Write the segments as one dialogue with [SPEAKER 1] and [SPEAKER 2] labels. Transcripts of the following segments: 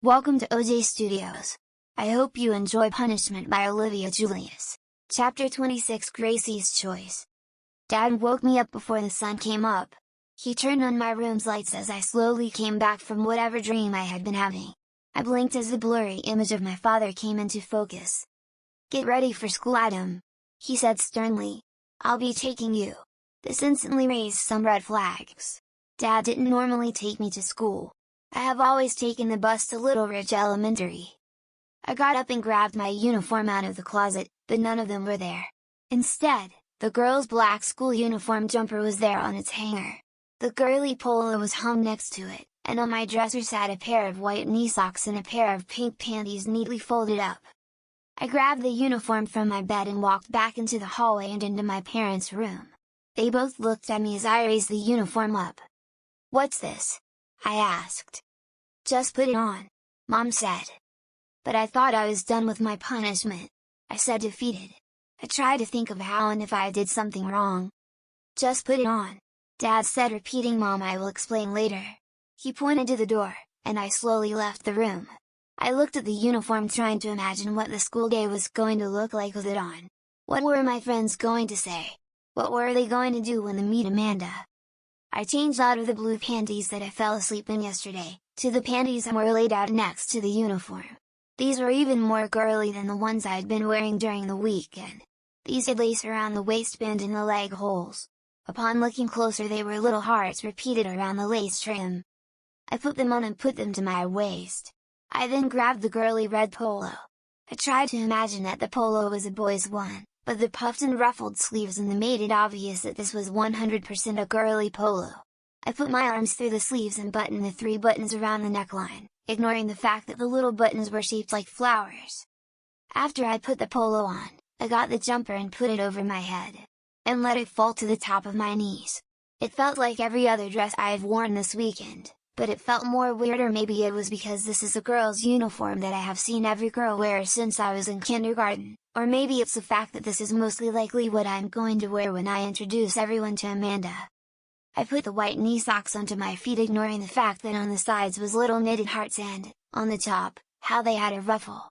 [SPEAKER 1] Welcome to OJ Studios. I hope you enjoy Punishment by Olivia Julius. Chapter 26, Gracie's Choice. Dad woke me up before the sun came up. He turned on my room's lights as I slowly came back from whatever dream I had been having. I blinked as the blurry image of my father came into focus. "Get ready for school, Adam," he said sternly. "I'll be taking you." This instantly raised some red flags. Dad didn't normally take me to school. I have always taken the bus to Little Ridge Elementary. I got up and grabbed my uniform out of the closet, but none of them were there. Instead, the girl's black school uniform jumper was there on its hanger. The girly polo was hung next to it, and on my dresser sat a pair of white knee socks and a pair of pink panties neatly folded up. I grabbed the uniform from my bed and walked back into the hallway and into my parents' room. They both looked at me as I raised the uniform up. "What's this?" I asked. "Just put it on," Mom said. "But I thought I was done with my punishment," I said, defeated. I tried to think of how and if I did something wrong. "Just put it on," Dad said, repeating, "Mom, I will explain later." He pointed to the door, and I slowly left the room. I looked at the uniform, trying to imagine what the school day was going to look like with it on. What were my friends going to say? What were they going to do when they meet Amanda? I changed out of the blue panties that I fell asleep in yesterday, to the panties that were laid out next to the uniform. These were even more girly than the ones I had been wearing during the weekend. These had lace around the waistband and the leg holes. Upon looking closer, they were little hearts repeated around the lace trim. I put them on and put them to my waist. I then grabbed the girly red polo. I tried to imagine that the polo was a boy's one, but the puffed and ruffled sleeves and made it obvious that this was 100% a girly polo. I put my arms through the sleeves and buttoned the 3 buttons around the neckline, ignoring the fact that the little buttons were shaped like flowers. After I put the polo on, I got the jumper and put it over my head, and let it fall to the top of my knees. It felt like every other dress I've worn this weekend, but it felt more weird, or maybe it was because this is a girl's uniform that I have seen every girl wear since I was in kindergarten, or maybe it's the fact that this is mostly likely what I'm going to wear when I introduce everyone to Amanda. I put the white knee socks onto my feet, ignoring the fact that on the sides was little knitted hearts and, on the top, how they had a ruffle.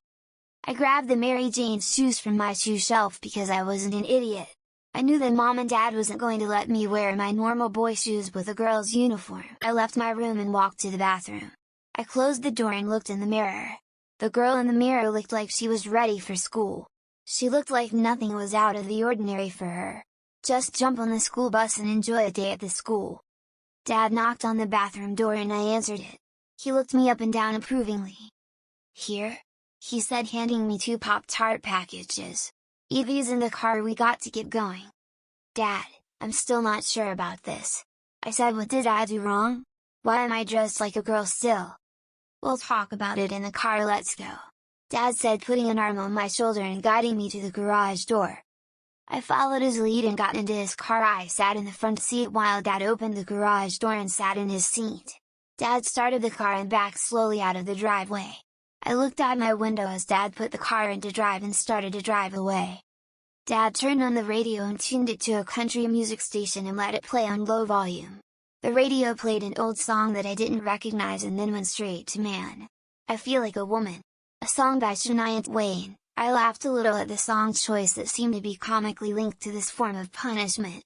[SPEAKER 1] I grabbed the Mary Jane's shoes from my shoe shelf because I wasn't an idiot. I knew that Mom and Dad wasn't going to let me wear my normal boy shoes with a girl's uniform. I left my room and walked to the bathroom. I closed the door and looked in the mirror. The girl in the mirror looked like she was ready for school. She looked like nothing was out of the ordinary for her. Just jump on the school bus and enjoy a day at the school. Dad knocked on the bathroom door and I answered it. He looked me up and down approvingly. "Here?" he said, handing me 2 Pop-Tart packages. "Eat these in the car, we got to get going." "Dad, I'm still not sure about this," I said. "What did I do wrong? Why am I dressed like a girl still?" "We'll talk about it in the car, let's go," Dad said, putting an arm on my shoulder and guiding me to the garage door. I followed his lead and got into his car. I sat in the front seat while Dad opened the garage door and sat in his seat. Dad started the car and backed slowly out of the driveway. I looked out my window as Dad put the car into drive and started to drive away. Dad turned on the radio and tuned it to a country music station and let it play on low volume. The radio played an old song that I didn't recognize and then went straight to "Man, I Feel Like a Woman," a song by Shania Twain. I laughed a little at the song choice that seemed to be comically linked to this form of punishment.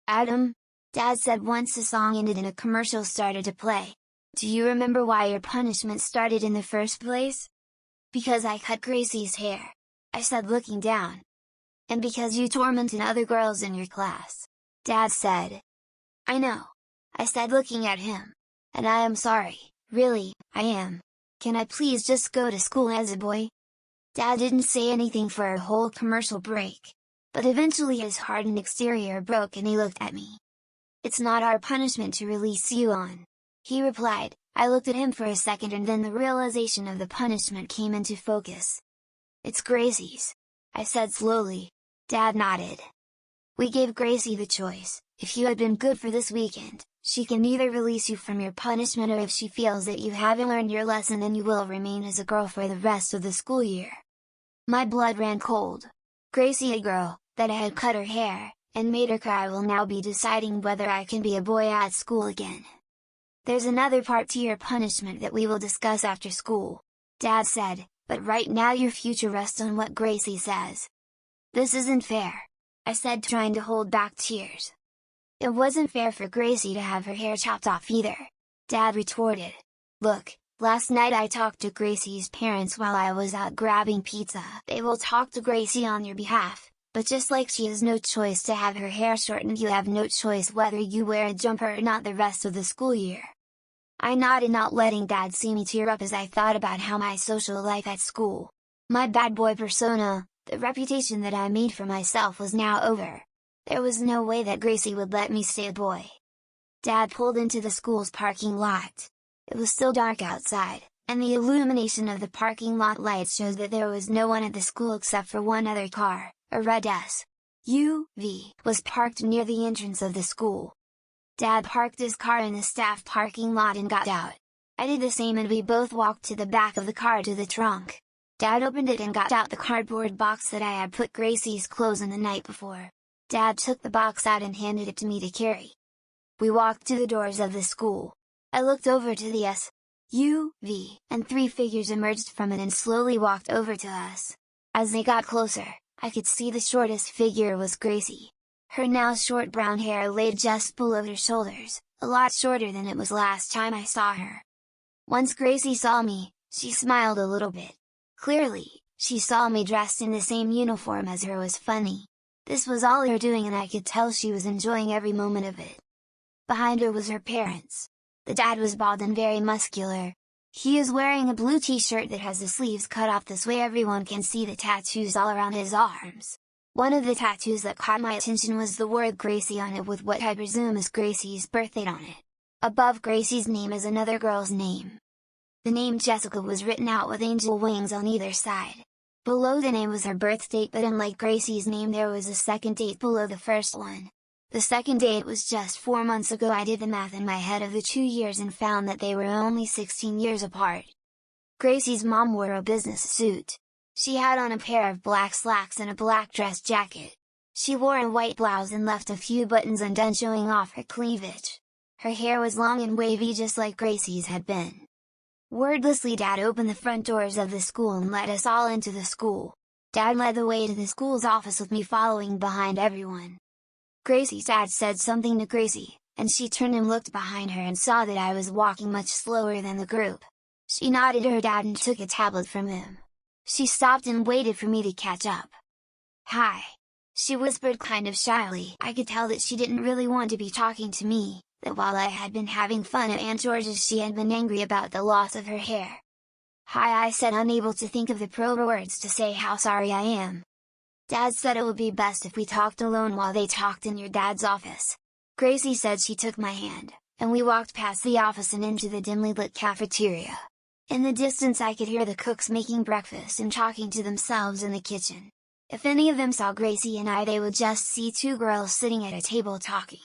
[SPEAKER 1] "Adam," Dad said once the song ended and a commercial started to play, "do you remember why your punishment started in the first place?" "Because I cut Gracie's hair," I said, looking down. "And because you tormented other girls in your class," Dad said. "I know," I said, looking at him. "And I am sorry, really, I am. Can I please just go to school as a boy?" Dad didn't say anything for a whole commercial break. But eventually his hardened exterior broke and he looked at me. "It's not our punishment to release you on," he replied. I looked at him for a second and then the realization of the punishment came into focus. "It's Gracie's," I said slowly. Dad nodded. "We gave Gracie the choice. If you had been good for this weekend, she can either release you from your punishment, or if she feels that you haven't learned your lesson, then you will remain as a girl for the rest of the school year." My blood ran cold. Gracie, a girl, that I had cut her hair, and made her cry, will now be deciding whether I can be a boy at school again. There's another part to your punishment that we will discuss after school," Dad said, "but right now your future rests on what Gracie says." "This isn't fair," I said, trying to hold back tears. "It wasn't fair for Gracie to have her hair chopped off either," Dad retorted. "Look, last night I talked to Gracie's parents while I was out grabbing pizza. They will talk to Gracie on your behalf, but just like she has no choice to have her hair shortened, you have no choice whether you wear a jumper or not the rest of the school year." I nodded, not letting Dad see me tear up as I thought about how my social life at school, my bad boy persona, the reputation that I made for myself, was now over. There was no way that Gracie would let me stay a boy. Dad pulled into the school's parking lot. It was still dark outside, and the illumination of the parking lot lights showed that there was no one at the school except for one other car, a red SUV, was parked near the entrance of the school. Dad parked his car in the staff parking lot and got out. I did the same, and we both walked to the back of the car to the trunk. Dad opened it and got out the cardboard box that I had put Gracie's clothes in the night before. Dad took the box out and handed it to me to carry. We walked to the doors of the school. I looked over to the SUV, and 3 figures emerged from it and slowly walked over to us. As they got closer, I could see the shortest figure was Gracie. Her now short brown hair laid just below her shoulders, a lot shorter than it was last time I saw her. Once Gracie saw me, she smiled a little bit. Clearly, she saw me dressed in the same uniform as her was funny. This was all her doing, and I could tell she was enjoying every moment of it. Behind her was her parents. The dad was bald and very muscular. He is wearing a blue t-shirt that has the sleeves cut off this way everyone can see the tattoos all around his arms. One of the tattoos that caught my attention was the word Gracie on it, with what I presume is Gracie's birthdate on it. Above Gracie's name is another girl's name. The name Jessica was written out with angel wings on either side. Below the name was her birth date, but unlike Gracie's name there was a second date below the first one. The second date was just 4 months ago. I did the math in my head of the 2 years and found that they were only 16 years apart. Gracie's mom wore a business suit. She had on a pair of black slacks and a black dress jacket. She wore a white blouse and left a few buttons undone, showing off her cleavage. Her hair was long and wavy, just like Gracie's had been. Wordlessly, Dad opened the front doors of the school and let us all into the school. Dad led the way to the school's office with me following behind everyone. Gracie's dad said something to Gracie, and she turned and looked behind her and saw that I was walking much slower than the group. She nodded to her dad and took a tablet from him. She stopped and waited for me to catch up. "Hi," she whispered kind of shyly. I could tell that she didn't really want to be talking to me, that while I had been having fun at Aunt George's she had been angry about the loss of her hair. "Hi," I said, unable to think of the proper words to say how sorry I am. Dad said it would be best if we talked alone while they talked in your dad's office. Gracie said she took my hand, and we walked past the office and into the dimly lit cafeteria. In the distance I could hear the cooks making breakfast and talking to themselves in the kitchen. If any of them saw Gracie and I, they would just see 2 girls sitting at a table talking.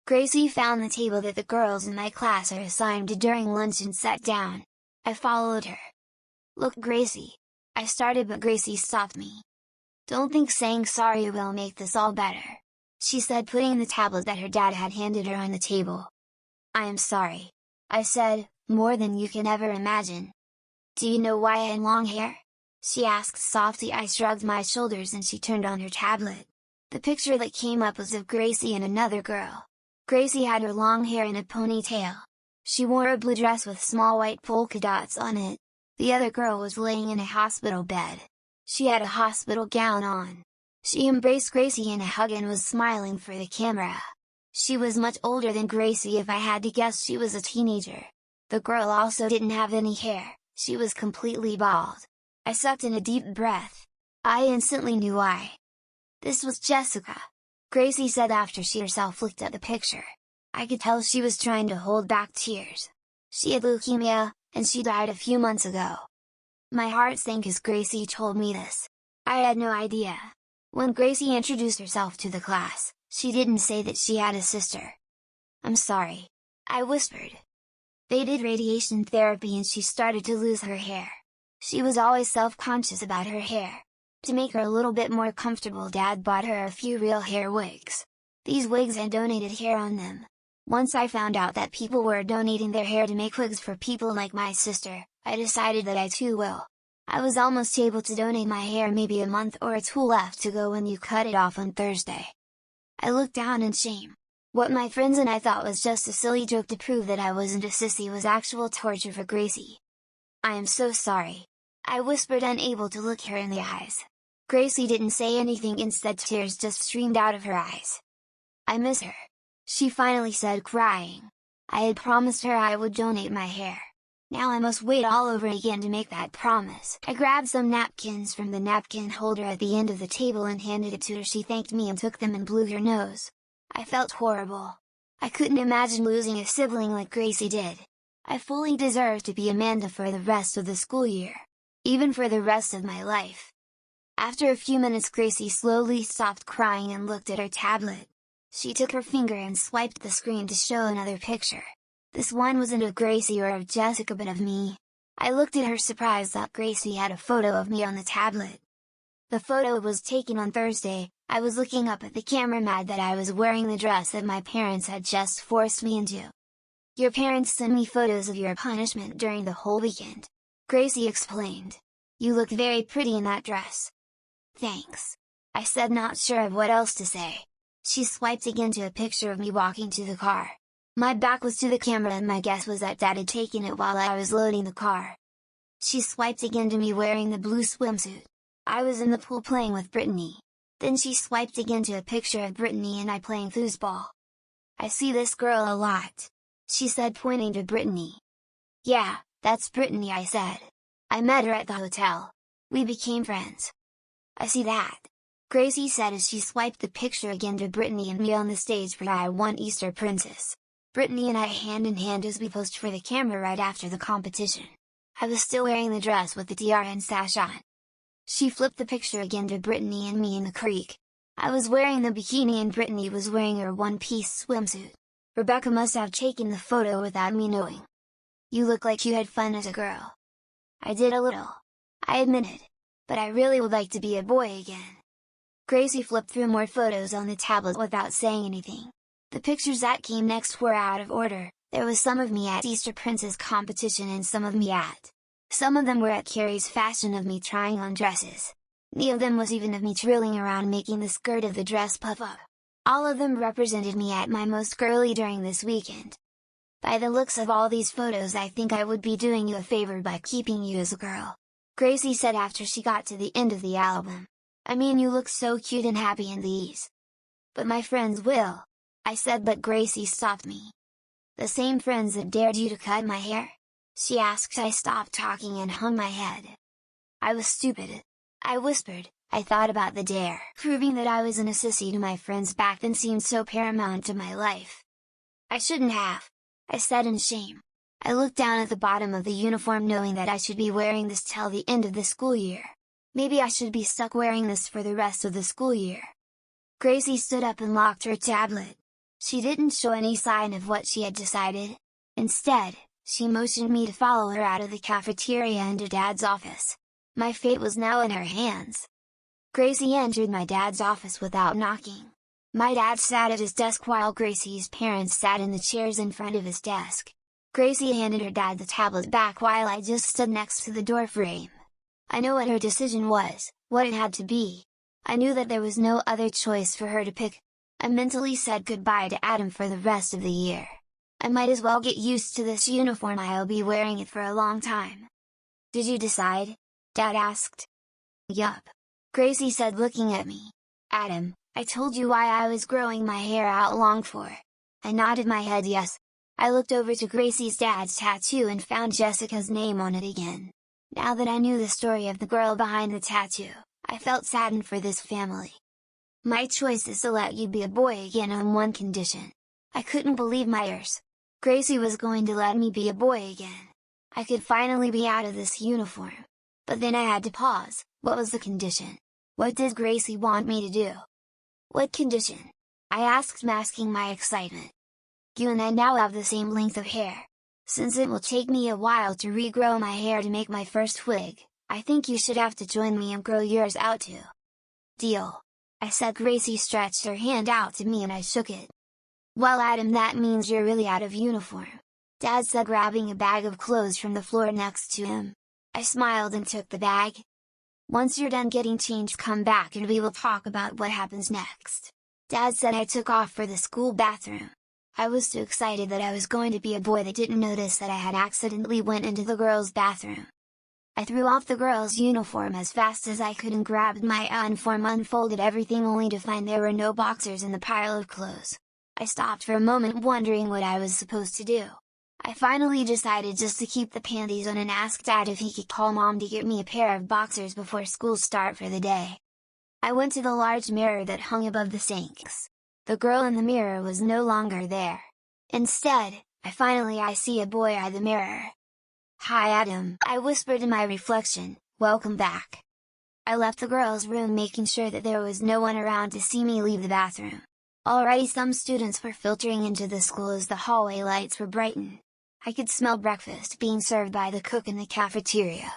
[SPEAKER 1] Gracie found the table that the girls in my class are assigned to during lunch and sat down. I followed her. "Look, Gracie," I started, but Gracie stopped me. "Don't think saying sorry will make this all better," she said, putting the tablet that her dad had handed her on the table. "I am sorry," I said, "more than you can ever imagine." "Do you know why I had long hair?" she asked softly. I shrugged my shoulders and she turned on her tablet. The picture that came up was of Gracie and another girl. Gracie had her long hair in a ponytail. She wore a blue dress with small white polka dots on it. The other girl was laying in a hospital bed. She had a hospital gown on. She embraced Gracie in a hug and was smiling for the camera. She was much older than Gracie. If I had to guess, she was a teenager. The girl also didn't have any hair, she was completely bald. I sucked in a deep breath. I instantly knew why. "This was Jessica," Gracie said after she herself looked at the picture. I could tell she was trying to hold back tears. "She had leukemia, and she died a few months ago." My heart sank as Gracie told me this. I had no idea. When Gracie introduced herself to the class, she didn't say that she had a sister. "I'm sorry," I whispered. "They did radiation therapy and she started to lose her hair. She was always self-conscious about her hair. To make her a little bit more comfortable, Dad bought her a few real hair wigs. These wigs had donated hair on them. Once I found out that people were donating their hair to make wigs for people like my sister, I decided that I too will. I was almost able to donate my hair, maybe a month or two left to go when you cut it off on Thursday. I looked down in shame. What my friends and I thought was just a silly joke to prove that I wasn't a sissy was actual torture for Gracie. "I am so sorry," I whispered, unable to look her in the eyes. Gracie didn't say anything, instead tears just streamed out of her eyes. "I miss her," she finally said, crying. I had promised her I would donate my hair. Now I must wait all over again to make that promise. I grabbed some napkins from the napkin holder at the end of the table and handed it to her. She thanked me and took them and blew her nose. I felt horrible. I couldn't imagine losing a sibling like Gracie did. I fully deserved to be Amanda for the rest of the school year. Even for the rest of my life. After a few minutes, Gracie slowly stopped crying and looked at her tablet. She took her finger and swiped the screen to show another picture. This one wasn't of Gracie or of Jessica but of me. I looked at her, surprised that Gracie had a photo of me on the tablet. The photo was taken on Thursday. I was looking up at the camera, mad that I was wearing the dress that my parents had just forced me into. "Your parents sent me photos of your punishment during the whole weekend," Gracie explained. "You look very pretty in that dress." "Thanks," I said, not sure of what else to say. She swiped again to a picture of me walking to the car. My back was to the camera and my guess was that Dad had taken it while I was loading the car. She swiped again to me wearing the blue swimsuit. I was in the pool playing with Brittany. Then she swiped again to a picture of Brittany and I playing foosball. "I see this girl a lot," she said, pointing to Brittany. "Yeah, that's Brittany," I said. "I met her at the hotel. We became friends." "I see that," Gracie said as she swiped the picture again to Brittany and me on the stage for I Won Easter Princess. Brittany and I hand in hand as we posed for the camera right after the competition. I was still wearing the dress with the tiara and sash on. She flipped the picture again to Brittany and me in the creek. I was wearing the bikini and Brittany was wearing her one-piece swimsuit. Rebecca must have taken the photo without me knowing. "You look like you had fun as a girl." "I did a little," I admitted. "But I really would like to be a boy again." Gracie flipped through more photos on the tablet without saying anything. The pictures that came next were out of order. There was some of me at Easter Princess competition and some of me at. Some of them were at Carrie's fashion of me trying on dresses. None of them was even of me twirling around making the skirt of the dress puff up. All of them represented me at my most girly during this weekend. "By the looks of all these photos, I think I would be doing you a favor by keeping you as a girl," Gracie said after she got to the end of the album. "I mean, you look so cute and happy in these." "But my friends will," I said, but Gracie stopped me. "The same friends that dared you to cut my hair?" she asked. I stopped talking and hung my head. "I was stupid," I whispered. "I thought about the dare. Proving that I wasn't a sissy to my friends back then seemed so paramount to my life. I shouldn't have," I said in shame. I looked down at the bottom of the uniform, knowing that I should be wearing this till the end of the school year. Maybe I should be stuck wearing this for the rest of the school year. Gracie stood up and locked her tablet. She didn't show any sign of what she had decided. Instead, she motioned me to follow her out of the cafeteria into Dad's office. My fate was now in her hands. Gracie entered my dad's office without knocking. My dad sat at his desk while Gracie's parents sat in the chairs in front of his desk. Gracie handed her dad the tablet back while I just stood next to the door frame. I knew what her decision was, what it had to be. I knew that there was no other choice for her to pick. I mentally said goodbye to Adam for the rest of the year. I might as well get used to this uniform. I'll be wearing it for a long time. "Did you decide?" Dad asked. "Yup," Gracie said, looking at me. "Adam, I told you why I was growing my hair out long for." I nodded my head yes. I looked over to Gracie's dad's tattoo and found Jessica's name on it again. Now that I knew the story of the girl behind the tattoo, I felt saddened for this family. "My choice is to let you be a boy again on one condition." I couldn't believe my ears. Gracie was going to let me be a boy again. I could finally be out of this uniform. But then I had to pause. What was the condition? What did Gracie want me to do? "What condition?" I asked, masking my excitement. "You and I now have the same length of hair. Since it will take me a while to regrow my hair to make my first wig, I think you should have to join me and grow yours out too." "Deal," I said. Gracie stretched her hand out to me and I shook it. "Well, Adam, that means you're really out of uniform," Dad said, grabbing a bag of clothes from the floor next to him. I smiled and took the bag. "Once you're done getting changed, come back and we will talk about what happens next," Dad said. I took off for the school bathroom. I was so excited that I was going to be a boy that didn't notice that I had accidentally went into the girls' bathroom. I threw off the girls' uniform as fast as I could and grabbed my uniform, unfolded everything only to find there were no boxers in the pile of clothes. I stopped for a moment wondering what I was supposed to do. I finally decided just to keep the panties on and asked Dad if he could call Mom to get me a pair of boxers before school start for the day. I went to the large mirror that hung above the sinks. The girl in the mirror was no longer there. Instead, I see a boy eye the mirror. "Hi Adam," I whispered in my reflection, "welcome back." I left the girls' room making sure that there was no one around to see me leave the bathroom. Already some students were filtering into the school as the hallway lights were brightened. I could smell breakfast being served by the cook in the cafeteria.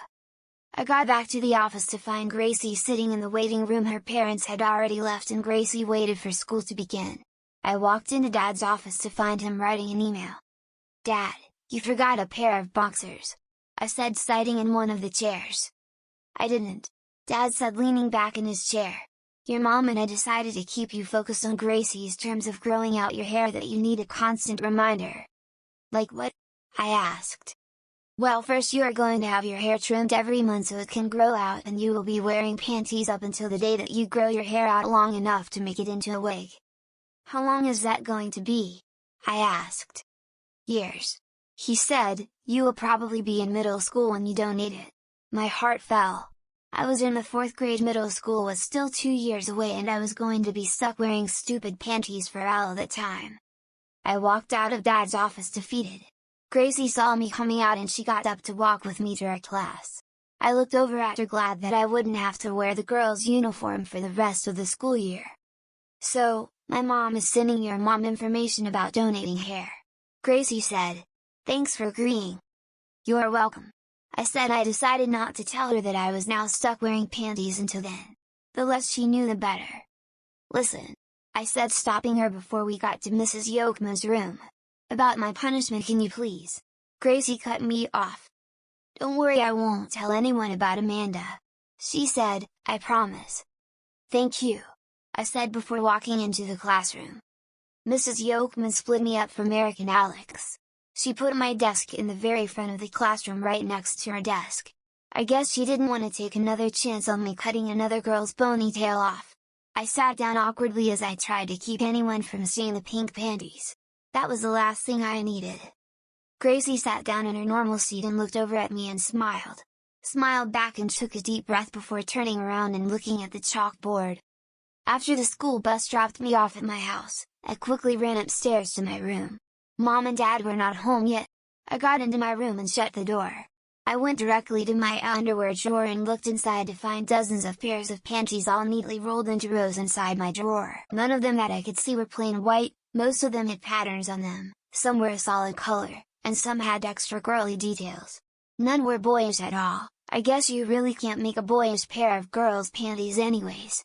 [SPEAKER 1] I got back to the office to find Gracie sitting in the waiting room. Her parents had already left and Gracie waited for school to begin. I walked into Dad's office to find him writing an email. "Dad, you forgot a pair of boxers," I said, sitting in one of the chairs. "I didn't," Dad said, leaning back in his chair. "Your mom and I decided to keep you focused on Gracie's terms of growing out your hair that you need a constant reminder." "Like what?" I asked. "Well, first you are going to have your hair trimmed every month so it can grow out, and you will be wearing panties up until the day that you grow your hair out long enough to make it into a wig." "How long is that going to be?" I asked. "Years," he said, "you will probably be in middle school when you don't need it." My heart fell. I was in the 4th grade. Middle school was still 2 years away and I was going to be stuck wearing stupid panties for all the time. I walked out of Dad's office defeated. Gracie saw me coming out and she got up to walk with me to her class. I looked over at her, glad that I wouldn't have to wear the girls' uniform for the rest of the school year. "So, my mom is sending your mom information about donating hair," Gracie said. "Thanks for agreeing." "You're welcome," I said. I decided not to tell her that I was now stuck wearing panties until then. The less she knew the better. "Listen," I said, stopping her before we got to Mrs. Yokman's room. "About my punishment, can you please?" Gracie cut me off. "Don't worry, I won't tell anyone about Amanda," she said, "I promise." "Thank you," I said before walking into the classroom. Mrs. Yokman split me up from Eric and Alex. She put my desk in the very front of the classroom right next to her desk. I guess she didn't want to take another chance on me cutting another girl's ponytail off. I sat down awkwardly as I tried to keep anyone from seeing the pink panties. That was the last thing I needed. Gracie sat down in her normal seat and looked over at me and smiled. Smiled back and took a deep breath before turning around and looking at the chalkboard. After the school bus dropped me off at my house, I quickly ran upstairs to my room. Mom and Dad were not home yet. I got into my room and shut the door. I went directly to my underwear drawer and looked inside to find dozens of pairs of panties all neatly rolled into rows inside my drawer. None of them that I could see were plain white, most of them had patterns on them, some were a solid color, and some had extra girly details. None were boyish at all. I guess you really can't make a boyish pair of girls' panties anyways.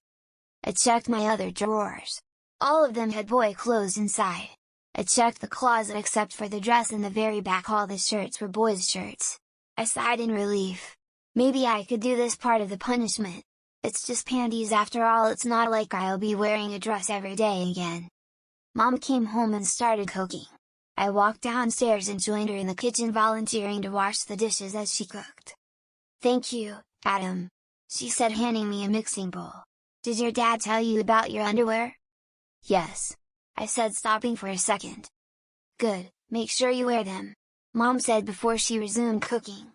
[SPEAKER 1] I checked my other drawers. All of them had boy clothes inside. I checked the closet except for the dress in the very back. All the shirts were boys' shirts. I sighed in relief. Maybe I could do this part of the punishment. It's just panties after all. It's not like I'll be wearing a dress every day again. Mom came home and started cooking. I walked downstairs and joined her in the kitchen, volunteering to wash the dishes as she cooked. "Thank you, Adam," she said, handing me a mixing bowl. "Did your dad tell you about your underwear?" "Yes," I said, stopping for a second. "Good, make sure you wear them," Mom said before she resumed cooking.